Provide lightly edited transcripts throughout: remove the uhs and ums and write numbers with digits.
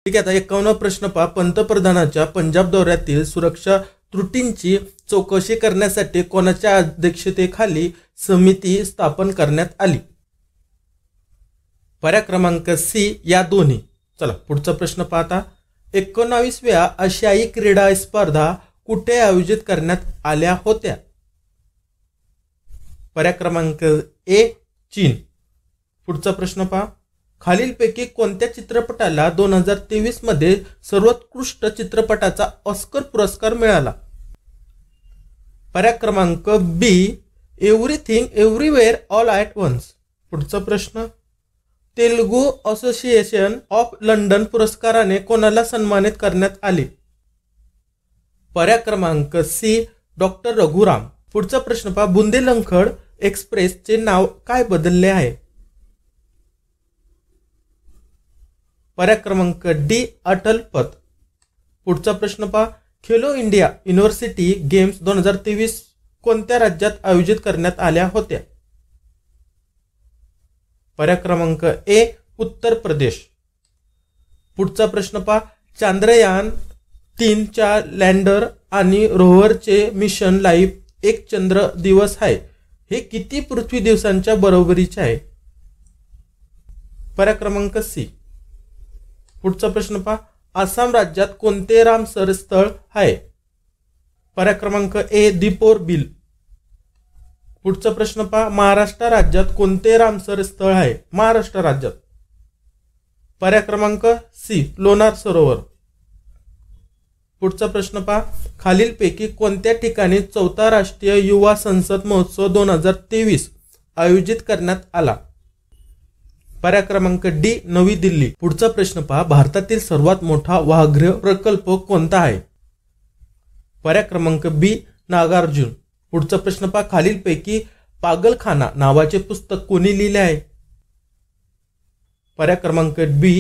ठीक आहे, आता 51 प्रश्न पहा. पंतप्रधानांच्या पंजाब दौऱ्यातील सुरक्षा त्रुटींची चौकशी करण्यासाठी कोणाच्या अध्यक्षतेखाली समिती स्थापन करण्यात आली? पर्याय क्रमांक सी या दोन्ही. चला पुढचा प्रश्न पाहता. 19व्या आशियाई क्रीडा स्पर्धा कुठे आयोजित करण्यात आल्या होत्या? पर्याय क्रमांक ए चीन. पुढचा प्रश्न पहा. खालीलपैकी कोणत्या चित्रपटाला 2023 मध्ये सर्वोत्कृष्ट चित्रपटाचा ऑस्कर पुरस्कार मिळाला? पर्याय क्रमांक B everything everywhere all at once. पुढचा प्रश्न. तेलुगू असोसिएशन ऑफ लंडन पुरस्काराने कोणाला सन्मानित करण्यात आले? पर्याय क्रमांक सी डॉक्टर रघुराम. पुढचा प्रश्न पहा. बुंदेलखंड एक्सप्रेसचे नाव काय बदलले आहे? पर्याय क्रमांक डी अटल पथ. पुढचा प्रश्न पहा. खेलो इंडिया युनिव्हर्सिटी गेम्स 2023 कोणत्या राज्यात आयोजित करण्यात आल्या होत्या? पर्याय क्रमांक ए उत्तर प्रदेश. पुढचा प्रश्न पहा. चांद्रयान 3च्या लँडर आणि रोव्हरचे मिशन लाईफ एक चंद्र दिवस आहे, हे किती पृथ्वी दिवसांच्या बरोबरीचे आहे? पर्याय क्रमांक सी. पुढचा प्रश्न पहा. आसाम राज्यात कोणते रामसर स्थळ आहे? पर्याय क्रमांक ए दीपोर बिल. पुढचा प्रश्न पहा. महाराष्ट्र राज्यात कोणते रामसर स्थळ आहे? महाराष्ट्र राज्यात. पर्याय क्रमांक सी लोणार सरोवर. पुढचा प्रश्न पहा. खालीलपैकी कोणत्या ठिकाणी 4था राष्ट्रीय युवा संसद महोत्सव 2023 आयोजित करण्यात आला? पर्याय क्रमांक डी नवी दिल्ली. पुढचा प्रश्न पहा. भारतातील सर्वात मोठा व्याघ्र प्रकल्प कोणता आहे? पर्याय क्रमांक बी नागार्जुन. पुढचा प्रश्न पहा. खालीलपैकी पागलखाना नावाचे पुस्तक कोणी लिहिले आहे? पर्याय क्रमांक बी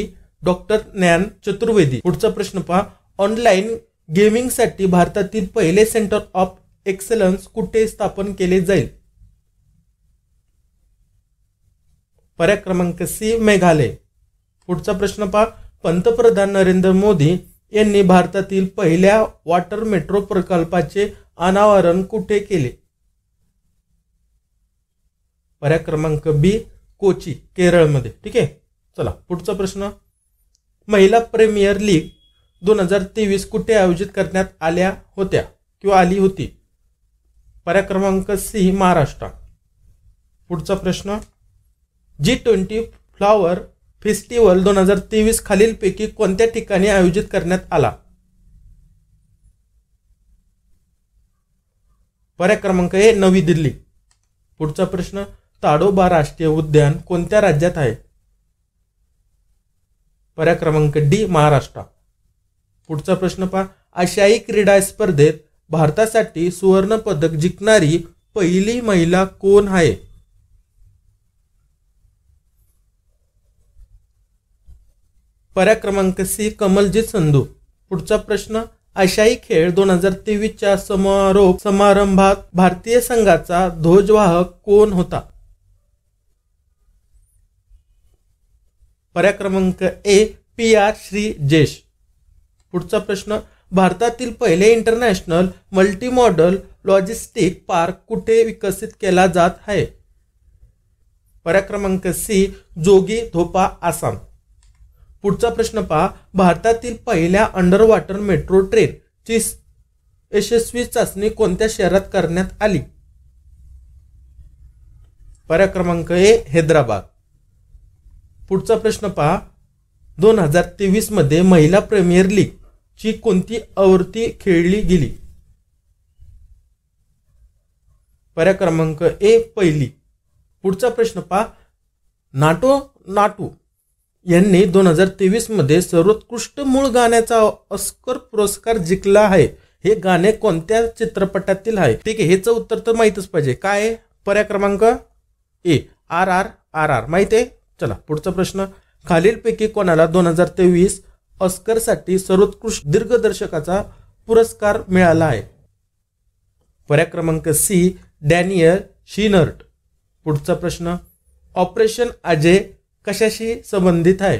डॉक्टर ज्ञान चतुर्वेदी. पुढचा प्रश्न पहा. ऑनलाईन गेमिंगसाठी भारतातील पहिले सेंटर ऑफ एक्सलन्स कुठे स्थापन केले जाईल? पर्याय क्रमांक सी मेघालय. पुढचा प्रश्न पहा. पंतप्रधान नरेंद्र मोदी यांनी भारतातील पहिल्या वॉटर मेट्रो प्रकल्पाचे अनावरण कुठे केले? पर्याय क्रमांक बी कोची केरळमध्ये. ठीक आहे, चला पुढचा प्रश्न. महिला प्रीमियर लीग 2023 कुठे आयोजित करण्यात आल्या होत्या किंवा आली होती? पर्याय क्रमांक सी महाराष्ट्र. पुढचा प्रश्न. G20 फ्लॉवर फेस्टिवल 2023 खालीलपैकी कोणत्या ठिकाणी आयोजित करण्यात आला? पर्याय क्रमांक ए नवी दिल्ली. पुढचा प्रश्न. ताडोबा राष्ट्रीय उद्यान कोणत्या राज्यात आहे? पर्याय क्रमांक डी महाराष्ट्र. पुढचा प्रश्न पहा. आशियाई क्रीडा स्पर्धेत भारतासाठी सुवर्ण पदक जिंकणारी पहिली महिला कोण आहे? पर्याय क्रमांक सी कमलजीत संधू. पुढचा प्रश्न. आशियाई खेळ 2023च्या समारोप समारंभात भारतीय संघाचा ध्वजवाहक कोण होता? पर्याय क्रमांक ए PR श्रीजेश. पुढचा प्रश्न. भारतातील पहिले इंटरनॅशनल मल्टीमॉडल लॉजिस्टिक पार्क कुठे विकसित केला जात आहे? पर्याय क्रमांक सी जोगी धोपा आसाम. पुढचा प्रश्न पहा. भारतातील पहिल्या अंडर वॉटर मेट्रो ट्रेनची यशस्वी चाचणी कोणत्या शहरात करण्यात आली? पर्याय क्रमांक ए हैदराबाद. पुढचा प्रश्न पहा. 2023 मध्ये महिला प्रीमियर लीग ची कोणती आवृत्ती खेळली गेली? पर्याय क्रमांक ए पहिली. पुढचा प्रश्न पहा. नाटू यांनी 2023 मध्ये सर्वोत्कृष्ट मूळ गाण्याचा ऑस्कर पुरस्कार जिंकला आहे. हे गाणे कोणत्या चित्रपटातील आहे? ठीक आहे, हेचं उत्तर तर माहितच पाहिजे. काय? पर्याय क्रमांक ए RRR माहिती आहे. चला पुढचा प्रश्न. खालीलपैकी कोणाला 2023 ऑस्करसाठी सर्वोत्कृष्ट दिग्दर्शकाचा पुरस्कार मिळाला आहे? पर्याय क्रमांक सी डॅनियल शिनर्ट. पुढचा प्रश्न. ऑपरेशन अजय कशाशी संबंधित आहे?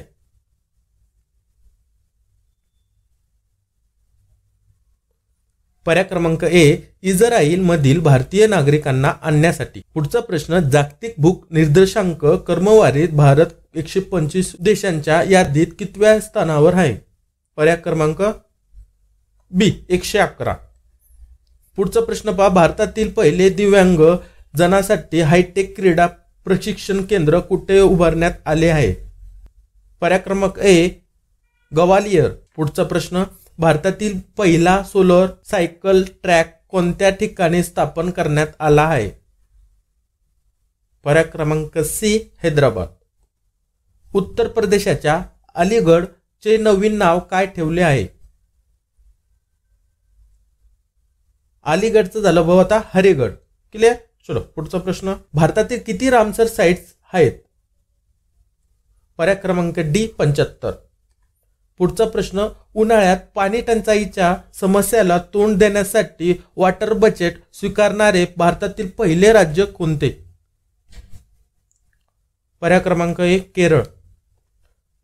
पर्याय क्रमांक ए इस्रायल मधील भारतीय नागरिकांना आणण्यासाठी. पुढचा प्रश्न, जागतिक भूक निर्देशांक क्रमवारीत भारत 125 देशांच्या यादीत कितव्या स्थानावर आहे? पर्याय क्रमांक बी 111. पुढचा प्रश्न पहा, भारतातील पहिले दिव्यांग जनासाठी हायटेक क्रीडा प्रशिक्षण केंद्र कुठे उभारण्यात आले आहे? पर्याय क्रमांक ए ग्वालियर. पुढचा प्रश्न, भारतातील पहिला सोलर सायकल ट्रॅक कोणत्या ठिकाणी स्थापन करण्यात आला आहे? पर्याय क्रमांक सी हैदराबाद. उत्तर प्रदेशाच्या अलीगडचे नवीन नाव काय ठेवले आहे? अलीगडचं झालं भाऊ आता हरिगड. क्लिअर. चलो पुढचा प्रश्न, भारतातील किती रामसर साइट्स आहेत? पर्याय क्रमांक डी 75. पुढचा प्रश्न, उन्हाळ्यात पाणी टंचाईच्या समस्याला तोंड देण्यासाठी वॉटर बजेट स्वीकारणारे भारतातील पहिले राज्य कोणते? पर्याय क्रमांक 1 केरळ.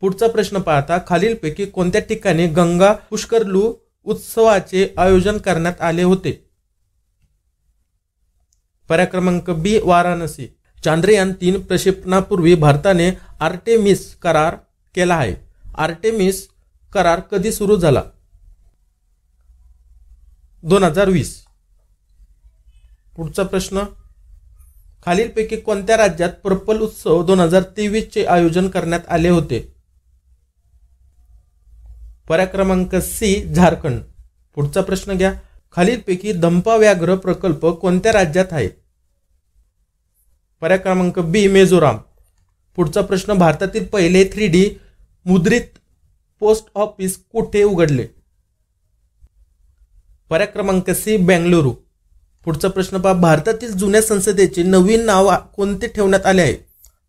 पुढचा प्रश्न पाहता, खालीलपैकी कोणत्या ठिकाणी गंगा पुष्करलू उत्सवाचे आयोजन करण्यात आले होते? पर्याय क्रमांक बी वाराणसी. चांद्रयान 3 प्रक्षेपणापूर्वी भारताने आर्टेमिस करार केला आहे. आर्टेमिस करार कधी सुरू झाला? 2020. पुढचा प्रश्न, खालीलपैकी कोणत्या राज्यात पर्पल उत्सव 2023 चे आयोजन करण्यात आले होते? पर्याय क्रमांक सी झारखंड. पुढचा प्रश्न घ्या, खालीलपैकी दंपा व्याघ्र प्रकल्प कोणत्या राज्यात आहे? पर्याय क्रमांक बी मिझोराम. पुढचा प्रश्न, भारतातील पहिले 3D मुद्रित पोस्ट ऑफिस कुठे उघडले? पर्याय क्रमांक सी बेंगलुरू. पुढचा प्रश्न पहा, भारतातील जुन्या संसदेचे नवीन नाव कोणते ठेवण्यात आले आहे?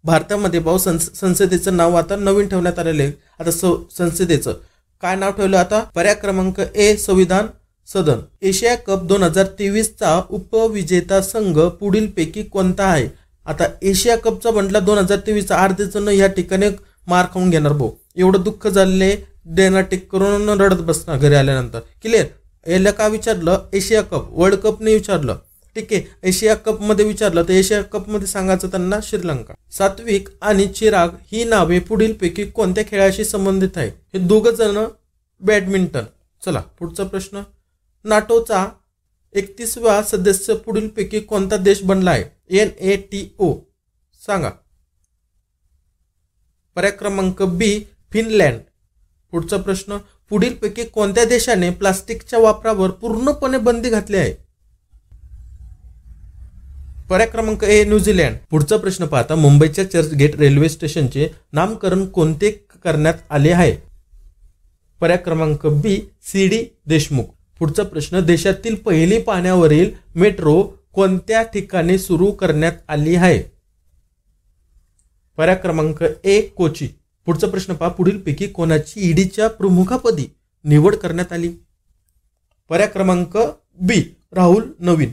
भारतामध्ये भाऊ संसदेचं नाव आता नवीन ठेवण्यात आलेले आहे. आता संसदेचं काय नाव ठेवलं आता? पर्याय क्रमांक ए संविधान सदन. एशिया कप 2023 चा उपविजेता संघ पुढीलपैकी कोणता आहे? आता एशिया कपचा म्हटला 2023 अर्धे जण या ठिकाणी मार खाऊन घेणार भाऊ. एवढं दुःख झाले, देणार टिक करून रडत बसणार घरी आल्यानंतर. क्लिअर. याला का विचारलं? एशिया कप, वर्ल्ड कप नाही विचारलं. ठीक आहे, एशिया कप मध्ये विचारलं तर एशिया कप मध्ये सांगायचं त्यांना श्रीलंका. सात्विक आणि चिराग ही नावे पुढीलपैकी कोणत्या खेळाशी संबंधित आहे? हे दोघं जण बॅडमिंटन. चला पुढचा प्रश्न, नाटोचा 31वा सदस्य पुढीलपैकी कोणता देश बनला आहे? NATO सांगा. पर्याय क्रमांक बी फिनलँड. पुढचा प्रश्न, पुढीलपैकी कोणत्या देशाने प्लास्टिकच्या वापरावर पूर्णपणे बंदी घातली आहे? पर्याय क्रमांक ए न्यूझीलंड. पुढचा प्रश्न पाहता, मुंबईच्या चर्चगेट रेल्वे स्टेशनचे नामकरण कोणते करण्यात आले आहे? पर्याय क्रमांक बी CD देशमुख. पुढचा प्रश्न, देशातील पहिली पाण्यावरील मेट्रो कोणत्या ठिकाणी सुरू करण्यात आली आहे? पर्याय क्रमांक ए कोची. पुढचा प्रश्न पहा, पुढीलपैकी कोणाची ईडीच्या प्रमुखापदी निवड करण्यात आली? पर्याय क्रमांक बी राहुल नवीन.